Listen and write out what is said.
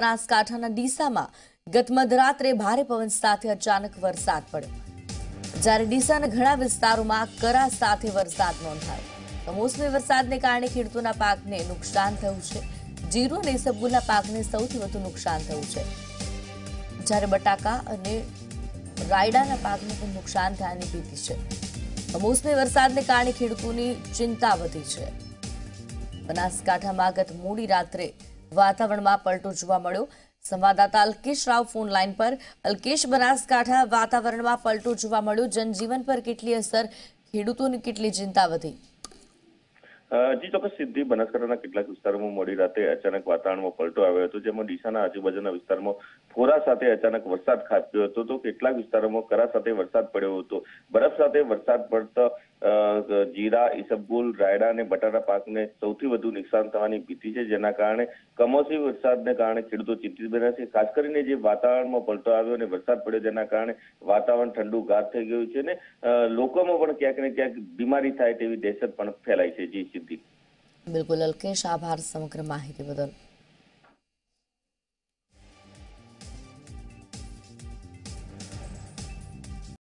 બનાસકાંઠાના ડીસામાં ગત મધરાત્રે ભારે પવન સાથે અચાનક વરસાદ પડ્યો, જ્યારે ડીસાના ઘણા વિસ્તારોમાં કરા સાથે વરસાદ નોંધાયો. કમોસમી વરસાદને કારણે ખેડૂતોના પાકને નુકસાન થયું છે. જીરું અને ઇસબગુલના પાકને સૌથી વધુ નુકસાન થયું છે, જ્યારે બટાકા અને રાયડાના પાકને પણ નુકસાન થયાની ભીતિ છે. કમોસમી વરસાદને કારણે ખેડૂતોની ચિંતા વધી છે. બનાસકાંઠામાં ગત મોડી રાત્રે વાતાવરણમાં પલટો જોવા મળ્યો. સંવાદદાતા અલ્કેશ રાવ ફોન લાઈન પર. અલ્કેશ, બનાસકાંઠા વાતાવરણમાં પલટો જોવા મળ્યો, જનજીવન પર કેટલી અસર, ખેડૂતોની કેટલી ચિંતા વધી? જી ચોક્કસ સિદ્ધિ, બનાસકાંઠાના કેટલાક વિસ્તારોમાં મોડી રાતે અચાનક વાતાવરણમાં પલટો આવ્યો હતો, જેમાં ડીસાના આજુબાજુના વિસ્તારમાં ફોરા સાથે અચાનક વરસાદ ખાબક્યો હતો, તો કેટલાક વિસ્તારોમાં કરા સાથે વરસાદ પડ્યો હતો. બરફ સાથે વરસાદ પડતા જીરા, ઇસબગુલ, રાયડા અને બટાટા પાકને સૌથી વધુ નુકસાન થવાની ભીતિ છે, જેના કારણે કમોસમી વરસાદને કારણે ખેડૂતો ચિંતિત બન્યા છે. ખાસ કરીને જે વાતાવરણમાં પલટો આવ્યો અને વરસાદ પડ્યો, જેના કારણે વાતાવરણ ઠંડુ ગાર થઈ ગયું છે અને લોકોમાં પણ ક્યાંક ને ક્યાંક બીમારી થાય તેવી દહેશત પણ ફેલાઈ છે. જી સિદ્ધિ. બિલકુલ અલ્કેશ, આભાર સમગ્ર માહિતી બદલ.